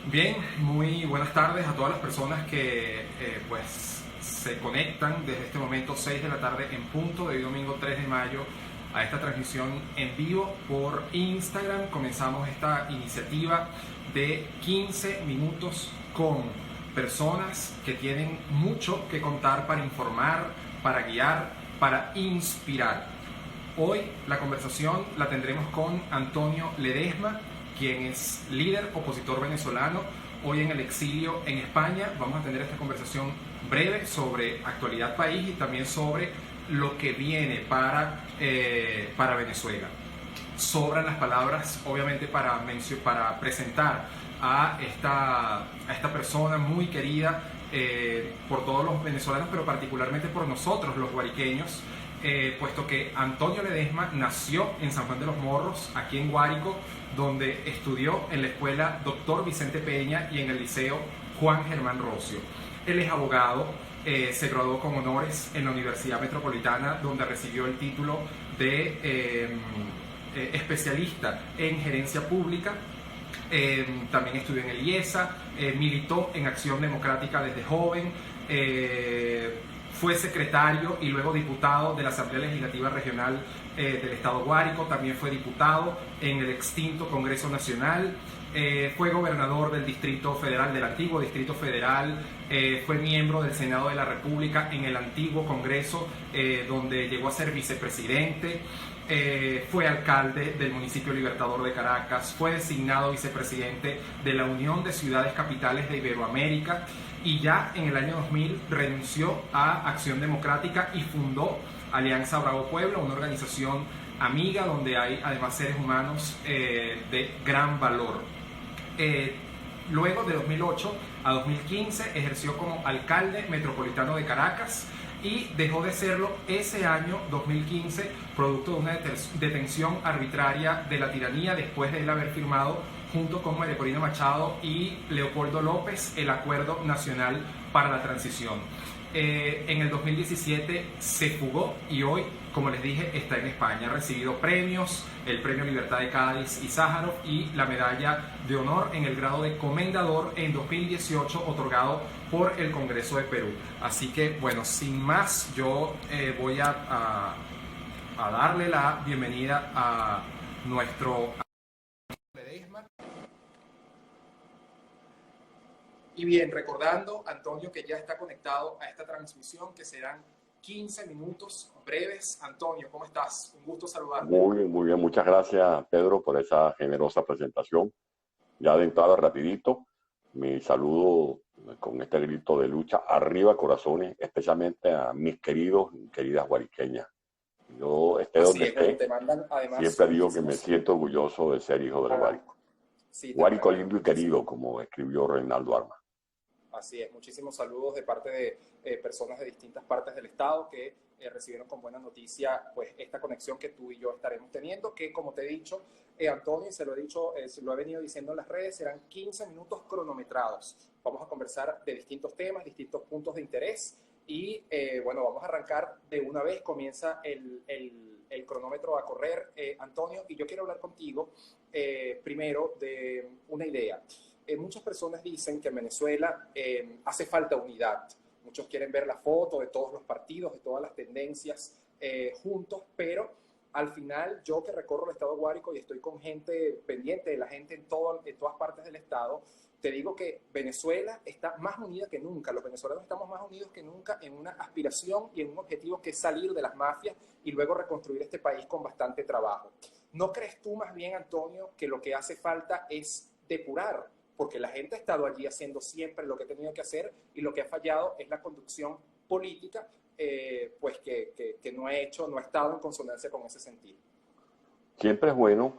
Bien, muy buenas tardes a todas las personas que pues se conectan desde este momento 6 de la tarde en punto de hoy domingo 3 de mayo a esta transmisión en vivo por Instagram. Comenzamos esta iniciativa de 15 minutos con personas que tienen mucho que contar para informar, para guiar, para inspirar. Hoy la conversación la tendremos con Antonio Ledesma, quien es líder opositor venezolano, hoy en el exilio en España. Vamos a tener esta conversación breve sobre actualidad país y también sobre lo que viene para Venezuela. Sobran las palabras, obviamente, para presentar a esta persona muy querida por todos los venezolanos, pero particularmente por nosotros, los guariqueños, puesto que Antonio Ledesma nació en San Juan de los Morros, aquí en Guárico, donde estudió en la escuela Doctor Vicente Peña y en el liceo Juan Germán Rocio. Él es abogado, se graduó con honores en la Universidad Metropolitana, donde recibió el título de especialista en gerencia pública. También estudió en el IESA, militó en Acción Democrática desde joven, fue secretario y luego diputado de la Asamblea Legislativa Regional del Estado Guárico, también fue diputado en el extinto Congreso Nacional, fue gobernador del Distrito Federal, del antiguo Distrito Federal, fue miembro del Senado de la República en el antiguo Congreso, donde llegó a ser vicepresidente. Fue alcalde del municipio Libertador de Caracas, fue designado vicepresidente de la Unión de Ciudades Capitales de Iberoamérica y ya en el año 2000 renunció a Acción Democrática y fundó Alianza Bravo Puebla, una organización amiga donde hay además seres humanos de gran valor. Luego de 2008 a 2015 ejerció como alcalde metropolitano de Caracas y dejó de serlo ese año 2015 producto de una detención arbitraria de la tiranía después de él haber firmado junto con María Corina Machado y Leopoldo López el Acuerdo Nacional para la Transición. En el 2017 se fugó y hoy, como les dije, está en España. Ha recibido premios, el Premio Libertad de Cádiz y Sájarov y la Medalla de Honor en el grado de Comendador en 2018 otorgado por el Congreso de Perú. Así que, bueno, sin más, yo voy a darle la bienvenida a nuestro Ledesma. Y bien, recordando, Antonio, que ya está conectado a esta transmisión, que serán 15 minutos breves. Antonio, ¿cómo estás? Un gusto saludarte. Muy bien. Muchas gracias, Pedro, por esa generosa presentación. Ya de entrada, rapidito, mi saludo con este grito de lucha. Arriba, corazones, especialmente a mis queridos y queridas guariqueñas. Yo esté Así donde es, bueno, esté, te mandan además siempre digo que me muchísimos. siento orgulloso de ser hijo del Guárico. Sí, te Guárico agradezco lindo y muchísimo. querido, como escribió Reinaldo Armas. Así es, muchísimos saludos de parte de personas de distintas partes del estado que recibieron con buena noticia pues esta conexión que tú y yo estaremos teniendo, que como te he dicho, Antonio, y se lo he dicho, se lo he venido diciendo en las redes, serán 15 minutos cronometrados. Vamos a conversar de distintos temas, distintos puntos de interés y bueno, vamos a arrancar de una vez, comienza el cronómetro a correr, Antonio, y yo quiero hablar contigo primero de una idea. Muchas personas dicen que en Venezuela hace falta unidad. Muchos quieren ver la foto de todos los partidos, de todas las tendencias juntos, pero al final yo que recorro el estado de Guárico y estoy con gente pendiente de la gente en todas partes del estado, te digo que Venezuela está más unida que nunca. Los venezolanos estamos más unidos que nunca en una aspiración y en un objetivo que es salir de las mafias y luego reconstruir este país con bastante trabajo. ¿No crees tú más bien, Antonio, que lo que hace falta es depurar? Porque la gente ha estado allí haciendo siempre lo que ha tenido que hacer y lo que ha fallado es la conducción política, pues que no ha estado en consonancia con ese sentido. Siempre es bueno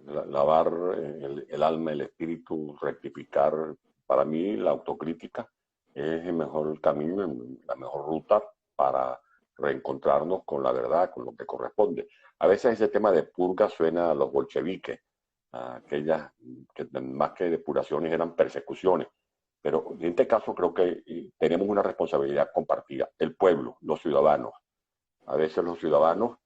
lavar el alma, el espíritu, rectificar. Para mí la autocrítica es el mejor camino, la mejor ruta para reencontrarnos con la verdad, con lo que corresponde. A veces ese tema de purga suena a los bolcheviques, a aquellas que más que depuraciones eran persecuciones. Pero en este caso creo que tenemos una responsabilidad compartida, el pueblo, los ciudadanos. A veces los ciudadanos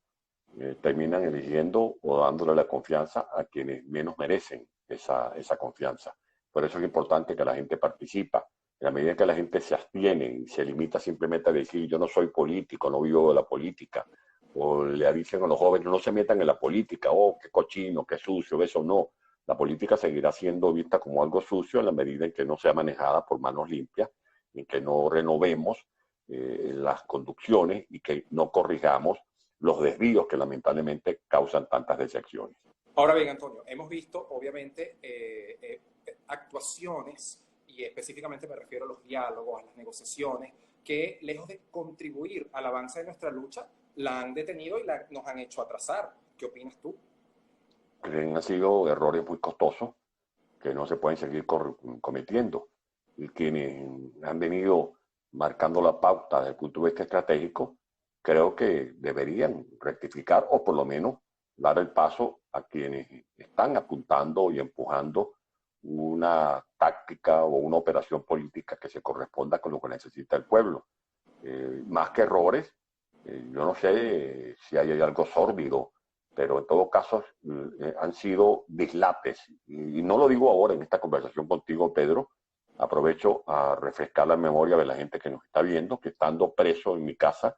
terminan eligiendo o dándole la confianza a quienes menos merecen esa confianza. Por eso es importante que la gente participa. En la medida que la gente se abstiene y se limita simplemente a decir yo no soy político, no vivo de la política, o le dicen a los jóvenes no se metan en la política, oh, qué cochino, qué sucio, eso no. La política seguirá siendo vista como algo sucio en la medida en que no sea manejada por manos limpias, en que no renovemos las conducciones y que no corrijamos los desvíos que lamentablemente causan tantas decepciones. Ahora bien, Antonio, hemos visto obviamente actuaciones, y específicamente me refiero a los diálogos, a las negociaciones, que lejos de contribuir al avance de nuestra lucha, la han detenido y nos han hecho atrasar. ¿Qué opinas tú? Han sido errores muy costosos que no se pueden seguir cometiendo. Y quienes han venido marcando la pauta desde el punto de vista estratégico, creo que deberían rectificar o por lo menos dar el paso a quienes están apuntando y empujando una táctica o una operación política que se corresponda con lo que necesita el pueblo. Más que errores, yo no sé si hay algo sórdido, pero en todo caso han sido dislates. Y no lo digo ahora en esta conversación contigo, Pedro. Aprovecho a refrescar la memoria de la gente que nos está viendo, que estando preso en mi casa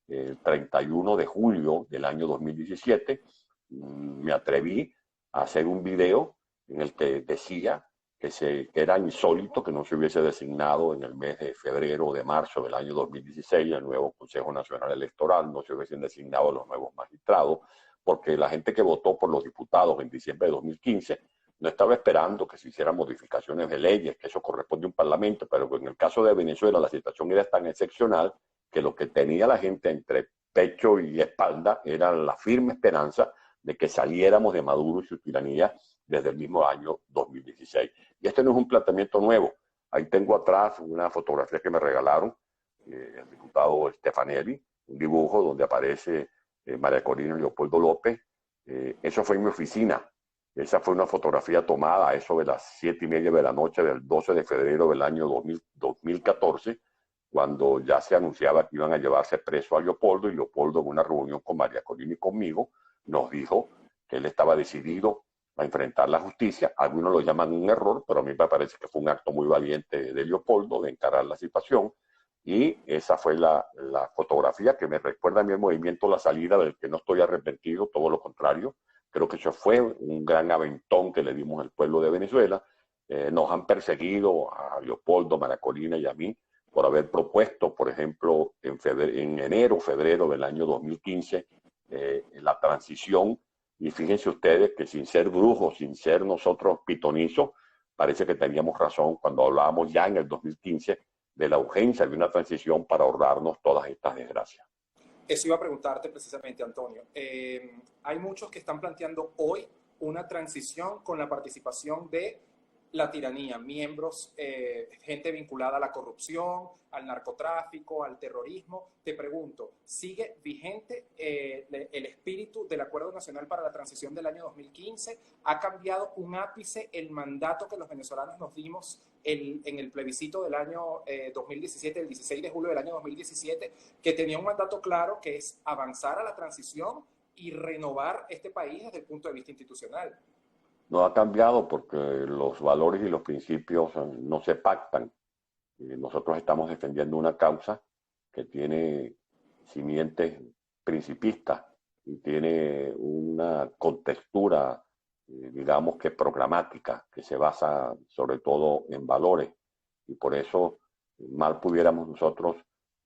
el 31 de julio del año 2017, me atreví a hacer un video en el que decía que era insólito que no se hubiese designado en el mes de febrero o de marzo del año 2016 el nuevo Consejo Nacional Electoral, no se hubiesen designado los nuevos magistrados, porque la gente que votó por los diputados en diciembre de 2015 no estaba esperando que se hicieran modificaciones de leyes, que eso corresponde a un parlamento, pero en el caso de Venezuela la situación era tan excepcional que lo que tenía la gente entre pecho y espalda era la firme esperanza de que saliéramos de Maduro y su tiranía desde el mismo año 2016. Y este no es un planteamiento nuevo. Ahí tengo atrás una fotografía que me regalaron el diputado Stefanelli, un dibujo donde aparece María Corina y Leopoldo López. Eso fue en mi oficina. Esa fue una fotografía tomada a eso de las 7:30 de la noche del 12 de febrero del año 2014, cuando ya se anunciaba que iban a llevarse preso a Leopoldo, y Leopoldo en una reunión con María Corina y conmigo nos dijo que él estaba decidido a enfrentar la justicia. Algunos lo llaman un error, pero a mí me parece que fue un acto muy valiente de Leopoldo de encarar la situación, y esa fue la fotografía que me recuerda a mí el movimiento La Salida, del que no estoy arrepentido, todo lo contrario. Creo que eso fue un gran aventón que le dimos al pueblo de Venezuela. Nos han perseguido a Leopoldo, María Corina y a mí por haber propuesto, por ejemplo, en enero, febrero del año 2015, la transición. Y fíjense ustedes que sin ser brujos, sin ser nosotros pitonizos, parece que teníamos razón cuando hablábamos ya en el 2015 de la urgencia de una transición para ahorrarnos todas estas desgracias. Eso iba a preguntarte precisamente, Antonio. Hay muchos que están planteando hoy una transición con la participación de la tiranía, miembros, gente vinculada a la corrupción, al narcotráfico, al terrorismo. Te pregunto, ¿sigue vigente el espíritu del Acuerdo Nacional para la Transición del año 2015? ¿Ha cambiado un ápice el mandato que los venezolanos nos dimos en el plebiscito del año 2017, el 16 de julio del año 2017, que tenía un mandato claro, que es avanzar a la transición y renovar este país desde el punto de vista institucional? No ha cambiado porque los valores y los principios no se pactan. Nosotros estamos defendiendo una causa que tiene simientes principistas y tiene una contextura, digamos que programática, que se basa sobre todo en valores. Y por eso mal pudiéramos nosotros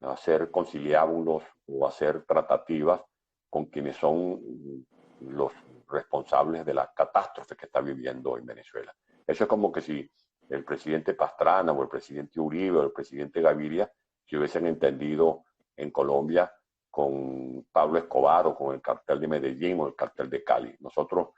hacer conciliábulos o hacer tratativas con quienes son los responsables de la catástrofe que está viviendo en Venezuela. Eso es como que si el presidente Pastrana o el presidente Uribe o el presidente Gaviria se hubiesen entendido en Colombia con Pablo Escobar o con el cartel de Medellín o el cartel de Cali. Nosotros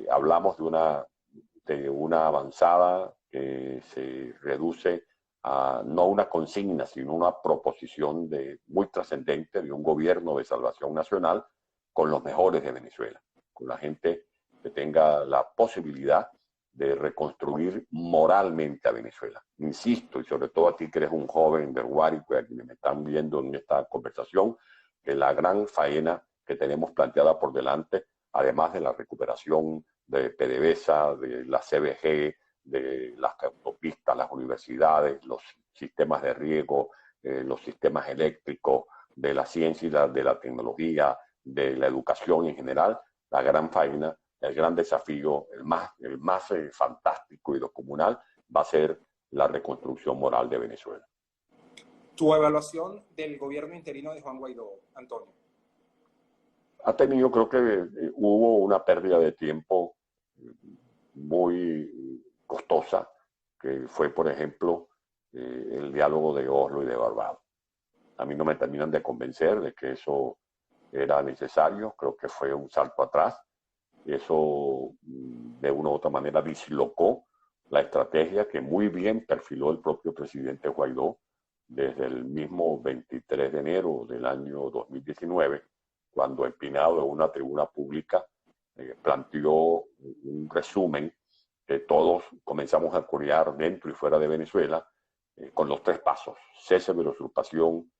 hablamos de una avanzada que se reduce a no una consigna, sino una proposición muy trascendente de un gobierno de salvación nacional con los mejores de Venezuela, con la gente que tenga la posibilidad de reconstruir moralmente a Venezuela. Insisto, y sobre todo a ti que eres un joven del Guárico y a quienes me están viendo en esta conversación, que la gran faena que tenemos planteada por delante, además de la recuperación de PDVSA, de la CBG, de las autopistas, las universidades, los sistemas de riego, los sistemas eléctricos, de la ciencia y de la tecnología, de la educación en general, la gran faena, el gran desafío, el más fantástico y descomunal va a ser la reconstrucción moral de Venezuela. Tu evaluación del gobierno interino de Juan Guaidó, Antonio. Ha tenido, creo que hubo una pérdida de tiempo muy costosa, que fue, por ejemplo, el diálogo de Oslo y de Barbados. A mí no me terminan de convencer de que eso era necesario, creo que fue un salto atrás. Eso, de una u otra manera, dislocó la estrategia que muy bien perfiló el propio presidente Guaidó desde el mismo 23 de enero del año 2019, cuando empinado en una tribuna pública planteó un resumen que todos comenzamos a corear dentro y fuera de Venezuela con los 3 pasos: cese de la usurpación,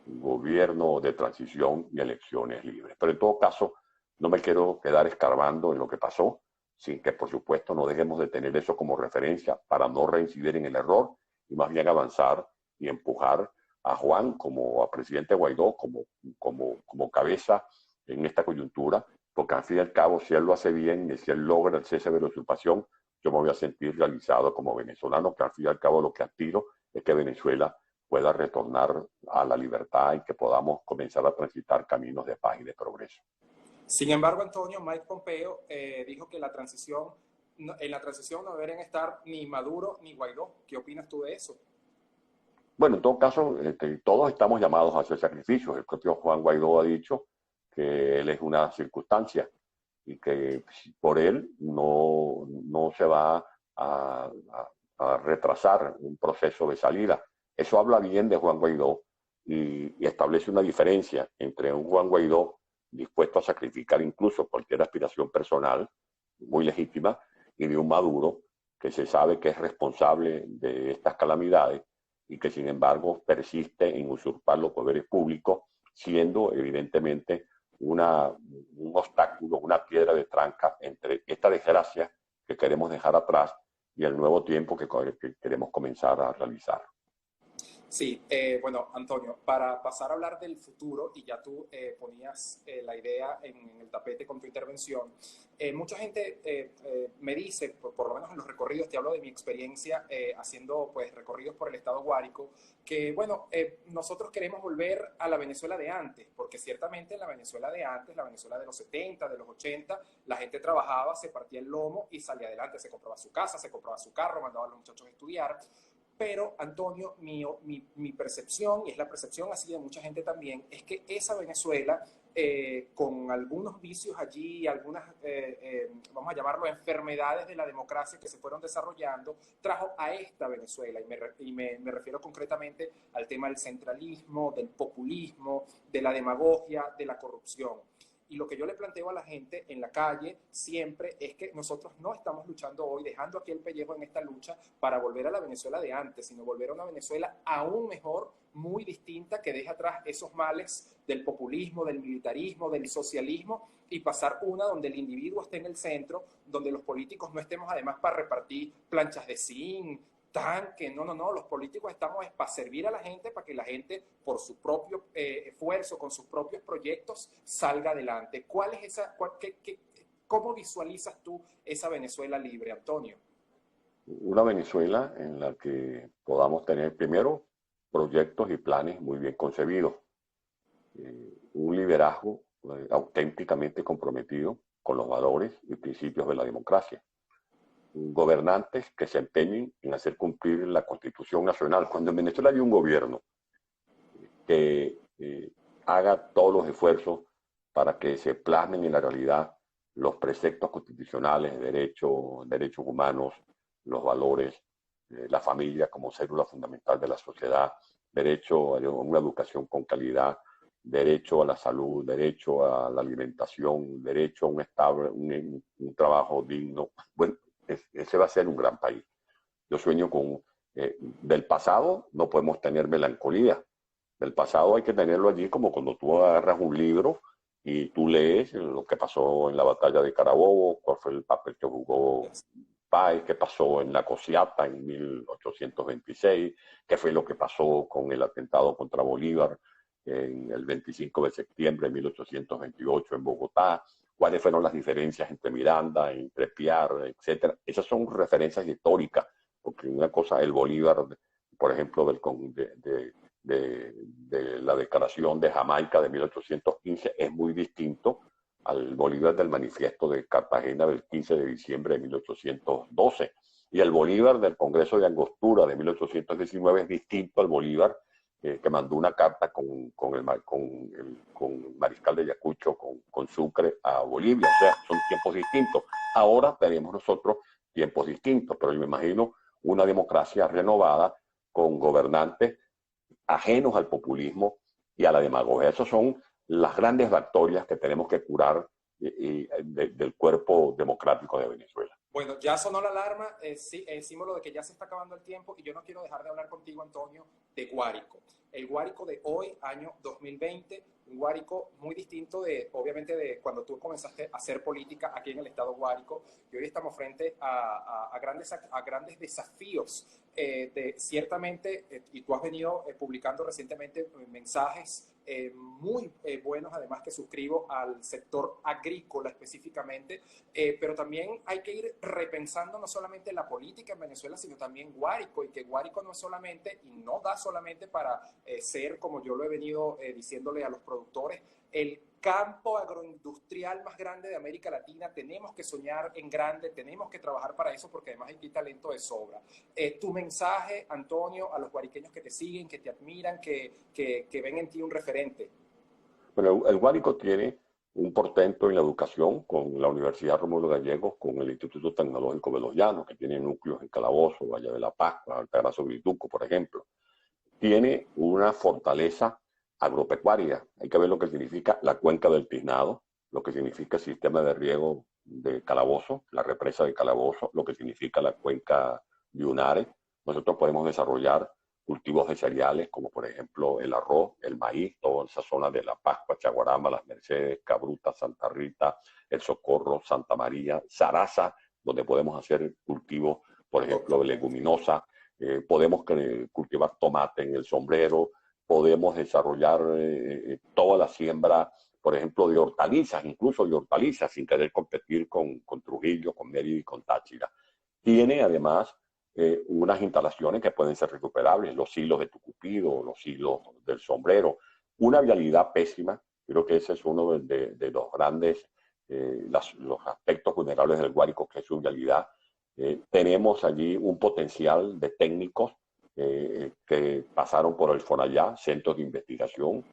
gobierno de transición y elecciones libres. Pero en todo caso, no me quiero quedar escarbando en lo que pasó, sin que por supuesto no dejemos de tener eso como referencia para no reincidir en el error y más bien avanzar y empujar a Juan como a presidente Guaidó, como cabeza en esta coyuntura, porque al fin y al cabo, si él lo hace bien y si él logra el cese de la usurpación, yo me voy a sentir realizado como venezolano, que al fin y al cabo lo que aspiro es que Venezuela pueda retornar a la libertad y que podamos comenzar a transitar caminos de paz y de progreso. Sin embargo, Antonio, Mike Pompeo dijo que en la transición no deberían estar ni Maduro ni Guaidó. ¿Qué opinas tú de eso? Bueno, en todo caso, todos estamos llamados a hacer sacrificios. El propio Juan Guaidó ha dicho que él es una circunstancia y que por él no se va a retrasar un proceso de salida. Eso habla bien de Juan Guaidó y establece una diferencia entre un Juan Guaidó dispuesto a sacrificar incluso cualquier aspiración personal, muy legítima, y de un Maduro que se sabe que es responsable de estas calamidades y que sin embargo persiste en usurpar los poderes públicos, siendo evidentemente un obstáculo, una piedra de tranca entre esta desgracia que queremos dejar atrás y el nuevo tiempo que queremos comenzar a realizar. Sí, bueno, Antonio, para pasar a hablar del futuro, y ya tú ponías la idea en el tapete con tu intervención, mucha gente me dice, por lo menos en los recorridos, te hablo de mi experiencia haciendo pues recorridos por el estado Guárico, que bueno, nosotros queremos volver a la Venezuela de antes, porque ciertamente en la Venezuela de antes, la Venezuela de los 70, de los 80, la gente trabajaba, se partía el lomo y salía adelante, se compraba su casa, se compraba su carro, mandaba a los muchachos a estudiar. Pero, Antonio, mi percepción, y es la percepción así de mucha gente también, es que esa Venezuela, con algunos vicios allí, algunas, vamos a llamarlo, enfermedades de la democracia que se fueron desarrollando, trajo a esta Venezuela. Y me refiero concretamente al tema del centralismo, del populismo, de la demagogia, de la corrupción. Y lo que yo le planteo a la gente en la calle siempre es que nosotros no estamos luchando hoy, dejando aquí el pellejo en esta lucha para volver a la Venezuela de antes, sino volver a una Venezuela aún mejor, muy distinta, que deja atrás esos males del populismo, del militarismo, del socialismo, y pasar una donde el individuo esté en el centro, donde los políticos no estemos además para repartir planchas de zinc, tanque, no, los políticos estamos para servir a la gente, para que la gente por su propio esfuerzo, con sus propios proyectos, salga adelante. ¿Cuál es esa, cómo visualizas tú esa Venezuela libre, Antonio? Una Venezuela en la que podamos tener primero proyectos y planes muy bien concebidos, un liderazgo auténticamente comprometido con los valores y principios de la democracia, gobernantes que se empeñen en hacer cumplir la Constitución Nacional. Cuando en Venezuela hay un gobierno que haga todos los esfuerzos para que se plasmen en la realidad los preceptos constitucionales, derechos humanos, los valores, la familia como célula fundamental de la sociedad, derecho a una educación con calidad, derecho a la salud, derecho a la alimentación, derecho a un trabajo digno. Bueno, ese va a ser un gran país. Yo sueño con... del pasado no podemos tener melancolía. Del pasado hay que tenerlo allí como cuando tú agarras un libro y tú lees lo que pasó en la batalla de Carabobo, cuál fue el papel que jugó Páez, qué pasó en la Cosiata en 1826, qué fue lo que pasó con el atentado contra Bolívar en el 25 de septiembre de 1828 en Bogotá, cuáles fueron las diferencias entre Miranda, entre Piar, etcétera. Esas son referencias históricas, porque una cosa, el Bolívar, por ejemplo, de la Declaración de Jamaica de 1815 es muy distinto al Bolívar del Manifiesto de Cartagena del 15 de diciembre de 1812. Y el Bolívar del Congreso de Angostura de 1819 es distinto al Bolívar que mandó una carta con el mariscal de Ayacucho, con Sucre a Bolivia. O sea, son tiempos distintos. Ahora tenemos nosotros tiempos distintos, pero yo me imagino una democracia renovada con gobernantes ajenos al populismo y a la demagogia. Esas son las grandes bacterias que tenemos que curar del cuerpo democrático de Venezuela. Bueno, ya sonó la alarma, sí, símbolo de que ya se está acabando el tiempo y yo no quiero dejar de hablar contigo, Antonio, de Guárico. El Guárico de hoy, año 2020, un Guárico muy distinto obviamente, de cuando tú comenzaste a hacer política aquí en el estado Guárico. Y hoy estamos frente a grandes desafíos. Ciertamente, y tú has venido publicando recientemente mensajes muy buenos, además que suscribo al sector agrícola específicamente, pero también hay que ir repensando no solamente la política en Venezuela, sino también Guárico, y que Guárico no es solamente, y no da solamente para ser, como yo lo he venido diciéndole a los productores, el campo agroindustrial más grande de América Latina. Tenemos que soñar en grande, tenemos que trabajar para eso, porque además hay talento de sobra. Tu mensaje, Antonio, a los guariqueños que te siguen, que te admiran, que ven en ti un referente. Bueno, el Guárico tiene un portento en la educación con la Universidad Rómulo Gallegos, con el Instituto Tecnológico de los Llanos, que tiene núcleos en Calabozo, Valle de la Pascua, Altagracia, Vituco, por ejemplo. Tiene una fortaleza agropecuaria. Hay que ver lo que significa la cuenca del Tiznado, lo que significa el sistema de riego de Calabozo, la represa de Calabozo, lo que significa la cuenca de Unare. Nosotros podemos desarrollar cultivos de cereales como por ejemplo el arroz, el maíz, toda esa zona de La Pascua, Chaguarama, Las Mercedes, Cabruta, Santa Rita, El Socorro, Santa María, Zaraza, donde podemos hacer cultivos, por ejemplo, de leguminosa. Podemos cultivar tomate en El Sombrero, podemos desarrollar toda la siembra, por ejemplo, de hortalizas, incluso de hortalizas, sin querer competir con Trujillo, con Mérida y con Táchira. Tiene además unas instalaciones que pueden ser recuperables, los hilos de Tucupido, los hilos del Sombrero, una vialidad pésima. Creo que ese es uno de los grandes, los aspectos vulnerables del Guárico, que es su vialidad. Tenemos allí un potencial de técnicos que pasaron por el FONAYA, centros de investigación,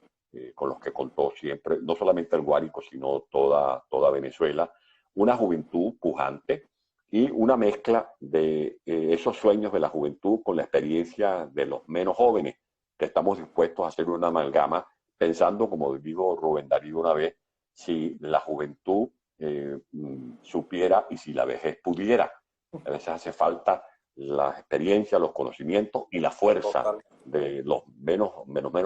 con los que contó siempre, no solamente el Guárico, sino toda Venezuela, una juventud pujante y una mezcla de esos sueños de la juventud con la experiencia de los menos jóvenes, que estamos dispuestos a hacer una amalgama, pensando, como dijo Rubén Darío una vez, si la juventud supiera y si la vejez pudiera. A veces hace falta la experiencia, los conocimientos y la fuerza de los menos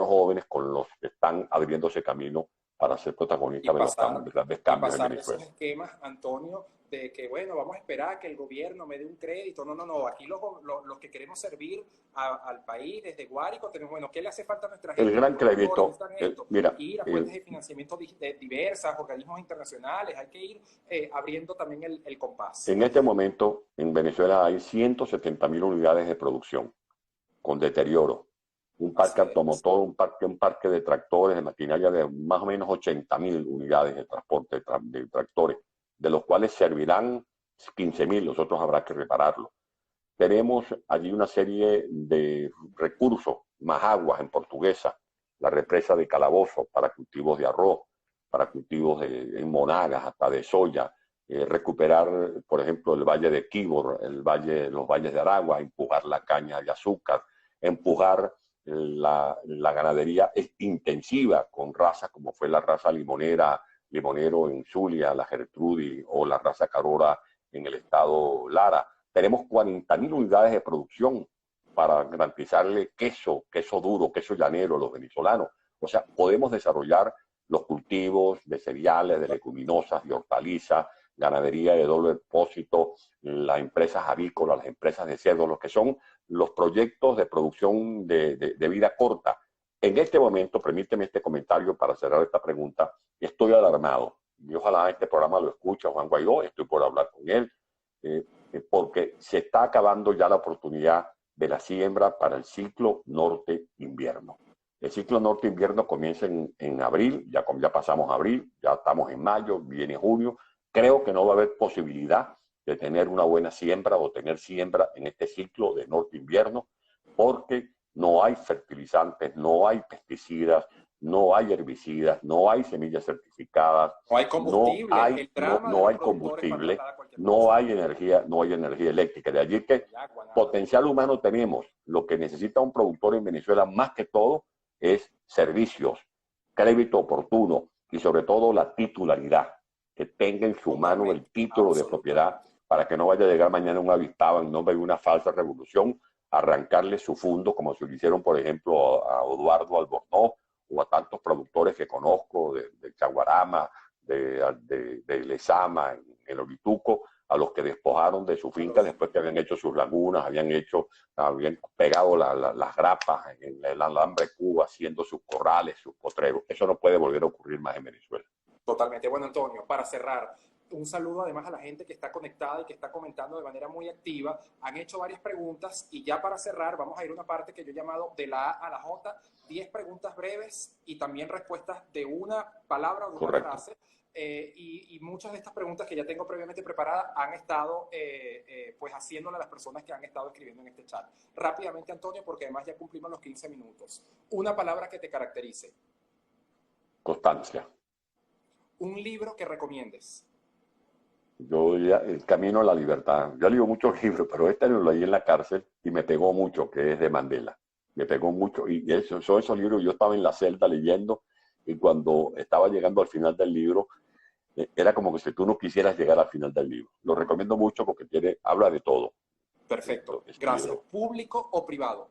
jóvenes con los que están abriéndose camino para ser protagonistas de los grandes cambios en Venezuela. Esos esquemas, Antonio, de que, bueno, vamos a esperar a que el gobierno me dé un crédito. No. Aquí los que queremos servir al país desde Guárico tenemos, bueno, ¿qué le hace falta a nuestra gente? El gran crédito, mira, ir a fuentes de financiamiento diversas, organismos internacionales, hay que ir abriendo también el compás. En este momento, en Venezuela hay 170.000 unidades de producción con deterioro. Un parque automotor, un parque de tractores, de maquinaria de más o menos 80.000 unidades de transporte de tractores, de los cuales servirán 15.000, los otros habrá que repararlos. Tenemos allí una serie de recursos, más aguas en Portuguesa, la represa de Calabozo para cultivos de arroz, para cultivos en Monagas, hasta de soya, recuperar, por ejemplo, el valle de Quíbor, los valles de Aragua, empujar la caña de azúcar, empujar la ganadería intensiva con razas como fue la raza limonero en Zulia, la Gertrudis, o la raza Carora en el estado Lara. Tenemos 40.000 unidades de producción para garantizarle queso duro, queso llanero a los venezolanos. O sea, podemos desarrollar los cultivos de cereales, de leguminosas, de hortalizas, ganadería de doble propósito, las empresas avícolas, las empresas de cerdo, lo que son los proyectos de producción de vida corta. En este momento, permíteme este comentario para cerrar esta pregunta, estoy alarmado. Y ojalá este programa lo escuche Juan Guaidó, estoy por hablar con él, porque se está acabando ya la oportunidad de la siembra para el ciclo norte-invierno. El ciclo norte-invierno comienza en abril, ya pasamos abril, ya estamos en mayo, viene junio. Creo que no va a haber posibilidad de tener una buena siembra o tener siembra en este ciclo de norte-invierno, porque no hay fertilizantes, no hay pesticidas, no hay herbicidas, no hay semillas certificadas, no hay combustible, no hay combustible, no hay energía eléctrica. De allí que potencial humano tenemos. Lo que necesita un productor en Venezuela más que todo es servicios, crédito oportuno y sobre todo la titularidad, que tenga en su mano el título de propiedad para que no vaya a llegar mañana un avispado en nombre de una falsa revolución, arrancarle su fondo, como se lo hicieron, por ejemplo, a Eduardo Albornoz o a tantos productores que conozco de Chaguarama, de Lezama, en el Orituco, a los que despojaron de su finca después que habían hecho sus lagunas, habían pegado las grapas en el alambre Cuba, haciendo sus corrales, sus potreros. Eso no puede volver a ocurrir más en Venezuela. Totalmente. Bueno, Antonio, para cerrar, un saludo además a la gente que está conectada y que está comentando de manera muy activa. Han hecho varias preguntas y ya para cerrar vamos a ir a una parte que yo he llamado de la A a la J, 10 preguntas breves y también respuestas de una palabra o de una frase. Y muchas de estas preguntas que ya tengo previamente preparadas han estado pues haciéndole a las personas que han estado escribiendo en este chat. Rápidamente, Antonio, porque además ya cumplimos los 15 minutos. Una palabra que te caracterice. Constancia. Un libro que recomiendes. Yo ya, El Camino a la Libertad. Yo leo muchos libros, pero este lo leí en la cárcel y me pegó mucho, que es de Mandela. Me pegó mucho y son esos libros. Yo estaba en la celda leyendo y cuando estaba llegando al final del libro, era como que si tú no quisieras llegar al final del libro. Lo recomiendo mucho porque habla de todo. Perfecto, gracias. Libro. ¿Público o privado?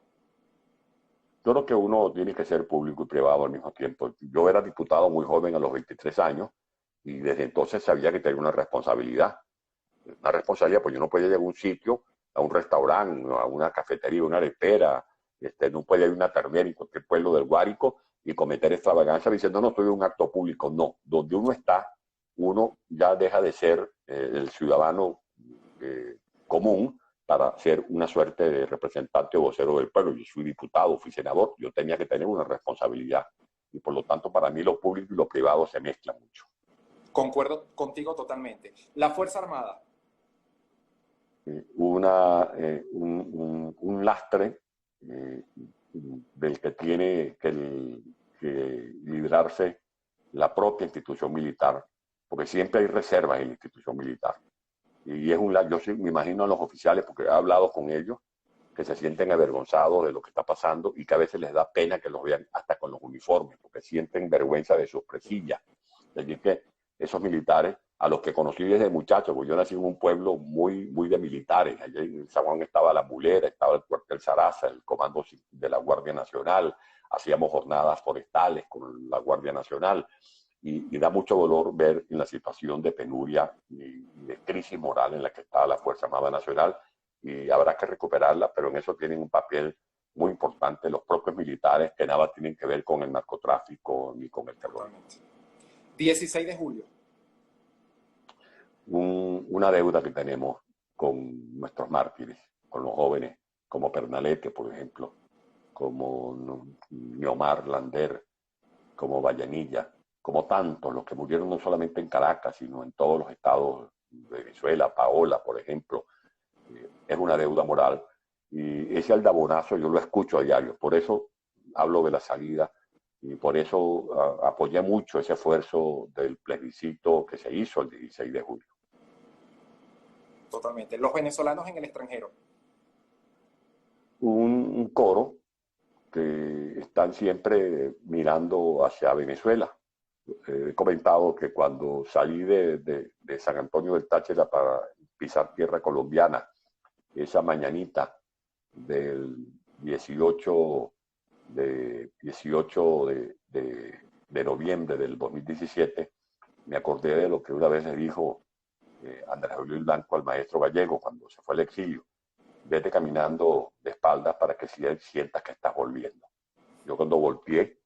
Yo creo que uno tiene que ser público y privado al mismo tiempo. Yo era diputado muy joven, a los 23 años, y desde entonces sabía que tenía una responsabilidad. Una responsabilidad, pues yo no podía llegar a un sitio, a un restaurante, a una cafetería, una arepera, no podía ir a una ternera en cualquier pueblo del Guárico y cometer extravagancia diciendo, no, estoy en un acto público. No, donde uno está, uno ya deja de ser el ciudadano común para ser una suerte de representante o vocero del pueblo. Yo fui diputado, fui senador, yo tenía que tener una responsabilidad. Y por lo tanto, para mí lo público y lo privado se mezclan mucho. Concuerdo contigo totalmente. La Fuerza Armada. Un lastre del que tiene que librarse la propia institución militar, porque siempre hay reservas en la institución militar. Y yo me imagino a los oficiales, porque he hablado con ellos, que se sienten avergonzados de lo que está pasando y que a veces les da pena que los vean hasta con los uniformes, porque sienten vergüenza de sus presillas. Así que esos militares, a los que conocí desde muchacho, porque yo nací en un pueblo muy de militares. Allí en San Juan estaba la Mulera, estaba el cuartel Zaraza, el comando de la Guardia Nacional, hacíamos jornadas forestales con la Guardia Nacional. Y da mucho dolor ver en la situación de penuria y de crisis moral en la que está la Fuerza Armada Nacional, y habrá que recuperarla, pero en eso tienen un papel muy importante los propios militares, que nada tienen que ver con el narcotráfico ni con el terror. 16 de julio. Una deuda que tenemos con nuestros mártires, con los jóvenes, como Pernalete, por ejemplo, como Niomar Lander, como Vallenilla, como tantos, los que murieron no solamente en Caracas, sino en todos los estados de Venezuela, Paola, por ejemplo. Es una deuda moral. Y ese aldabonazo yo lo escucho a diario. Por eso hablo de la salida y por eso apoyé mucho ese esfuerzo del plebiscito que se hizo el 16 de julio. Totalmente. Los venezolanos en el extranjero. Un coro que están siempre mirando hacia Venezuela. He comentado que cuando salí de San Antonio del Táchira para pisar tierra colombiana, esa mañanita del 18 de noviembre del 2017, me acordé de lo que una vez le dijo Andrés Luis Blanco al maestro Gallego cuando se fue al exilio: vete caminando de espaldas para que sientas que estás volviendo. Yo cuando volteé,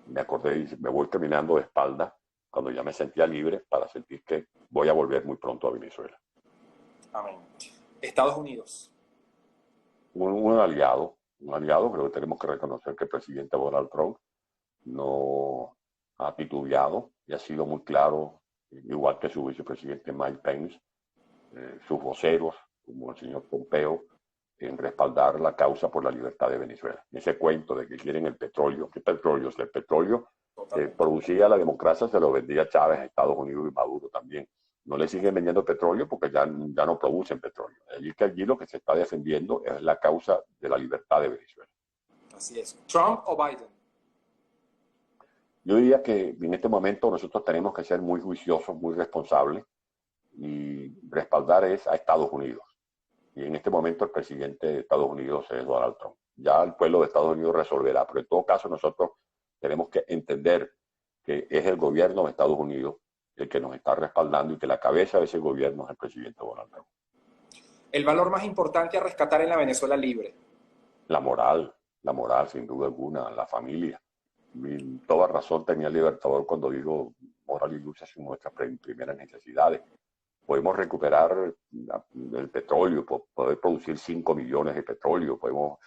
me acordé y me voy caminando de espaldas cuando ya me sentía libre para sentir que voy a volver muy pronto a Venezuela. Amén. Estados Unidos. Un aliado, creo que tenemos que reconocer que el presidente Donald Trump no ha titubeado y ha sido muy claro, igual que su vicepresidente Mike Pence, sus voceros, como el señor Pompeo, en respaldar la causa por la libertad de Venezuela. Ese cuento de que quieren el petróleo, ¿qué petróleo? Si el petróleo producía la democracia, se lo vendía Chávez a Estados Unidos y Maduro también. No le siguen vendiendo petróleo porque ya no producen petróleo. Allí lo que se está defendiendo es la causa de la libertad de Venezuela. Así es. ¿Trump o Biden? Yo diría que en este momento nosotros tenemos que ser muy juiciosos, muy responsables, y respaldar es a Estados Unidos. Y en este momento el presidente de Estados Unidos es Donald Trump. Ya el pueblo de Estados Unidos resolverá, pero en todo caso nosotros tenemos que entender que es el gobierno de Estados Unidos el que nos está respaldando y que la cabeza de ese gobierno es el presidente Donald Trump. El valor más importante a rescatar en la Venezuela libre. La moral, sin duda alguna, la familia. Y toda razón tenía el Libertador cuando dijo: moral y lucha son nuestras primeras necesidades. Podemos recuperar el petróleo, poder producir 5 millones de petróleo, podemos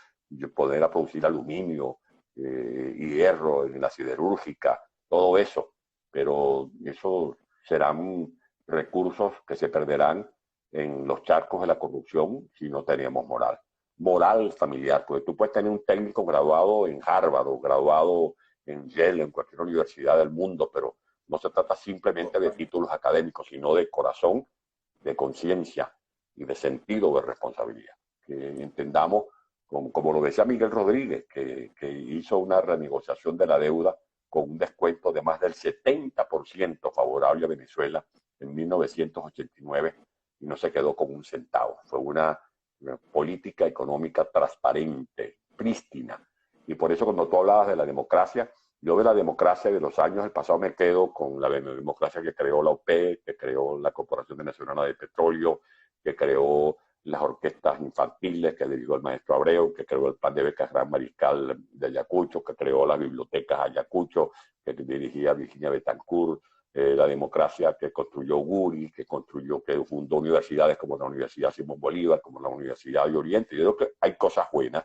poder producir aluminio y hierro en la siderúrgica, todo eso, pero eso serán recursos que se perderán en los charcos de la corrupción si no teníamos moral. Moral familiar, porque tú puedes tener un técnico graduado en Harvard o graduado en Yale, en cualquier universidad del mundo, pero no se trata simplemente de títulos académicos, sino de corazón, de conciencia y de sentido de responsabilidad. Que entendamos, como lo decía Miguel Rodríguez, que hizo una renegociación de la deuda con un descuento de más del 70% favorable a Venezuela en 1989 y no se quedó con un centavo. Fue una política económica transparente, prístina. Y por eso cuando tú hablabas de la democracia, yo de la democracia de los años del pasado me quedo con la democracia que creó la OPE, que creó la Corporación Venezolana de Petróleo, que creó las orquestas infantiles que dirigió el maestro Abreu, que creó el plan de becas Gran Mariscal de Ayacucho, que creó las bibliotecas Ayacucho, que dirigía Virginia Betancourt, la democracia que construyó Guri, que fundó universidades como la Universidad Simón Bolívar, como la Universidad de Oriente. Yo creo que hay cosas buenas.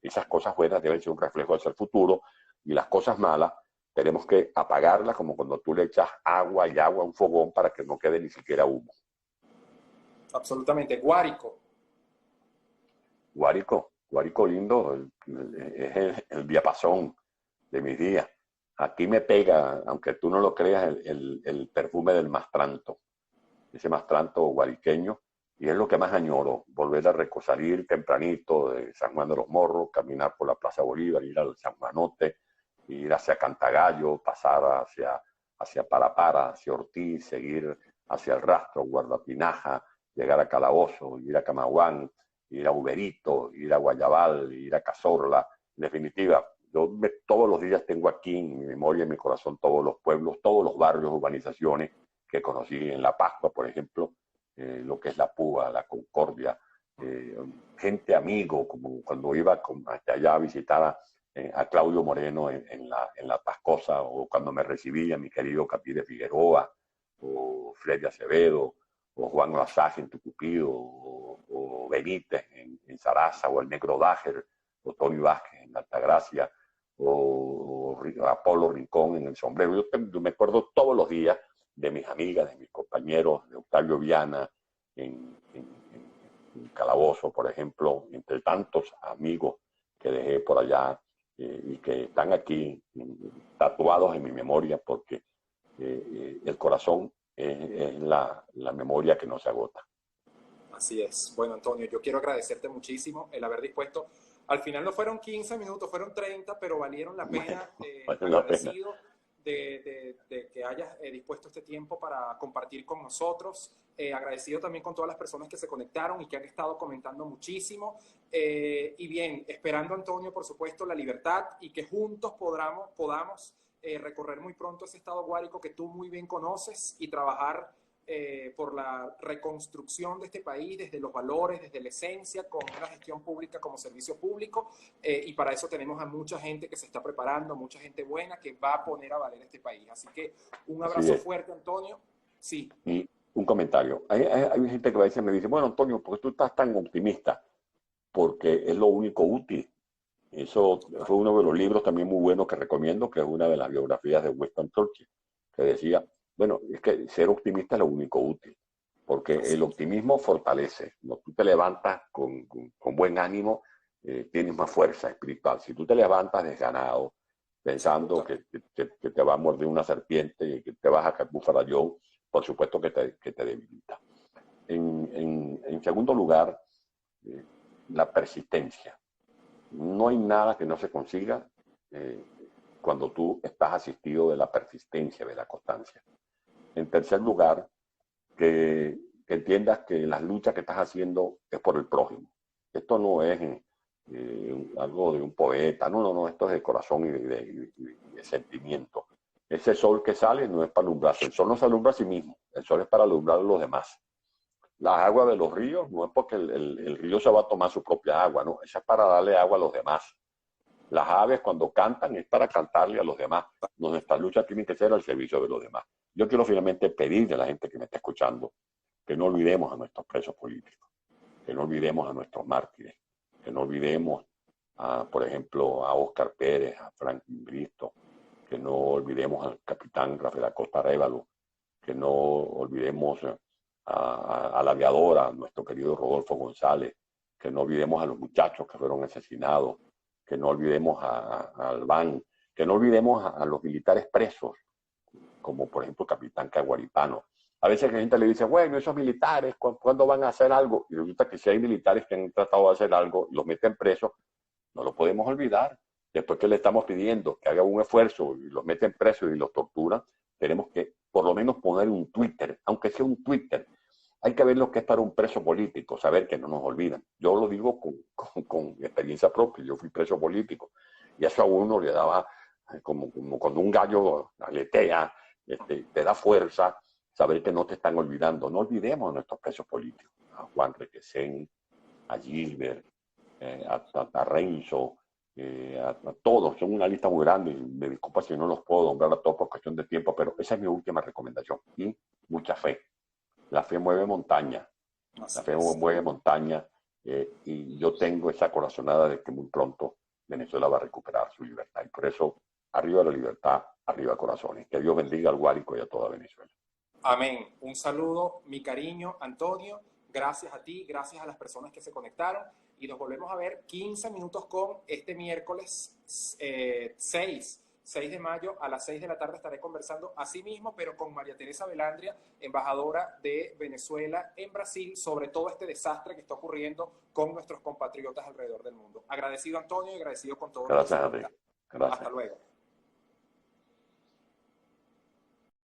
Esas cosas buenas deben ser un reflejo del futuro, y las cosas malas tenemos que apagarlas, como cuando tú le echas agua y agua a un fogón para que no quede ni siquiera humo. Absolutamente. Guárico. Guárico lindo, es el diapasón de mis días. Aquí me pega, aunque tú no lo creas, el perfume del mastranto, ese mastranto guariqueño, y es lo que más añoro: volver a salir tempranito de San Juan de los Morros, caminar por la Plaza Bolívar, ir al San Juanote, ir hacia Cantagallo, pasar hacia Parapara, hacia Ortiz, seguir hacia el Rastro, Guardapinaja, llegar a Calabozo, ir a Camaguán, ir a Uberito, ir a Guayabal, ir a Cazorla. En definitiva, todos los días tengo aquí en mi memoria, en mi corazón, todos los pueblos, todos los barrios, urbanizaciones que conocí en La Pascua, por ejemplo, lo que es La Púa, La Concordia, gente amigo, como cuando iba hasta allá a visitar a Claudio Moreno en la Tascosa, o cuando me recibía mi querido Capí de Figueroa, o Freddy Acevedo, o Juan Lasaje en Tucupido, o Benítez en Sarasa, o el Negro Dájer, o Tony Vázquez en Altagracia, o Apolo Rincón en El Sombrero. Yo me acuerdo todos los días de mis amigas, de mis compañeros, de Octavio Viana en Calabozo, por ejemplo, entre tantos amigos que dejé por allá y que están aquí tatuados en mi memoria, porque el corazón es la memoria que no se agota. Así es. Bueno, Antonio, yo quiero agradecerte muchísimo el haber dispuesto. Al final no fueron 15 minutos, fueron 30, pero valieron la pena. Agradecido de que hayas dispuesto este tiempo para compartir con nosotros. Agradecido también con todas las personas que se conectaron y que han estado comentando muchísimo. Y bien, esperando, Antonio, por supuesto, la libertad, y que juntos podamos recorrer muy pronto ese estado Guárico que tú muy bien conoces, y trabajar por la reconstrucción de este país desde los valores, desde la esencia, con una gestión pública como servicio público, y para eso tenemos a mucha gente que se está preparando, mucha gente buena que va a poner a valer este país. Así que un abrazo fuerte, Antonio. Sí. Y un comentario. Hay gente que a veces me dice, bueno, Antonio, ¿por qué tú estás tan optimista? Porque es lo único útil. Eso fue uno de los libros también muy buenos que recomiendo, que es una de las biografías de Winston Churchill, que decía, bueno, es que ser optimista es lo único útil, porque el optimismo fortalece. Cuando tú te levantas con buen ánimo, tienes más fuerza espiritual. Si tú te levantas desganado, pensando que te va a morder una serpiente y que te vas a caer bufarallón, por supuesto que te debilita. En segundo lugar, la persistencia. No hay nada que no se consiga cuando tú estás asistido de la persistencia, de la constancia. En tercer lugar, que entiendas que las luchas que estás haciendo es por el prójimo. Esto no es algo de un poeta, no, esto es de corazón y de sentimiento. Ese sol que sale no es para alumbrarse, el sol no se alumbra a sí mismo, el sol es para alumbrar a los demás. Las aguas de los ríos no es porque el río se va a tomar su propia agua, no, esa es para darle agua a los demás. Las aves cuando cantan es para cantarle a los demás. Nuestras luchas tienen que ser al servicio de los demás. Yo quiero finalmente pedirle a la gente que me está escuchando que no olvidemos a nuestros presos políticos, que no olvidemos a nuestros mártires, que no olvidemos, por ejemplo, a Óscar Pérez, a Franklin Bristo, que no olvidemos al capitán Rafael Acosta Arévalo, que no olvidemos a la aviadora, a nuestro querido Rodolfo González, que no olvidemos a los muchachos que fueron asesinados, que no olvidemos a Albán, que no olvidemos a los militares presos, como por ejemplo el capitán Caguaripano. A veces la gente le dice, bueno, esos militares, ¿cuándo van a hacer algo? Y resulta que si hay militares que han tratado de hacer algo y los meten presos, no lo podemos olvidar. Después que le estamos pidiendo que haga un esfuerzo y los meten presos y los torturan, tenemos que por lo menos poner un Twitter, aunque sea un Twitter. Hay que ver lo que es para un preso político, saber que no nos olvidan. Yo lo digo con experiencia propia, yo fui preso político y eso a uno le daba como cuando un gallo aletea, te da fuerza saber que no te están olvidando. No olvidemos a nuestros presos políticos, a Juan Requesén, a Gilbert, a Renzo, a todos. Son una lista muy grande, me disculpa si no los puedo nombrar a todos por cuestión de tiempo, pero esa es mi última recomendación. Y mucha fe. La fe mueve montaña, la fe mueve montaña, y yo tengo esa corazonada de que muy pronto Venezuela va a recuperar su libertad. Y por eso, arriba la libertad, arriba corazones. Que Dios bendiga al Guárico y a toda Venezuela. Amén. Un saludo, mi cariño, Antonio. Gracias a ti, gracias a las personas que se conectaron. Y nos volvemos a ver 15 minutos con este miércoles 6 de mayo a las 6 de la tarde estaré conversando así mismo, pero con María Teresa Velandria, embajadora de Venezuela en Brasil, sobre todo este desastre que está ocurriendo con nuestros compatriotas alrededor del mundo. Agradecido, Antonio, y agradecido con todos. Gracias a ti. Gracias. Hasta luego.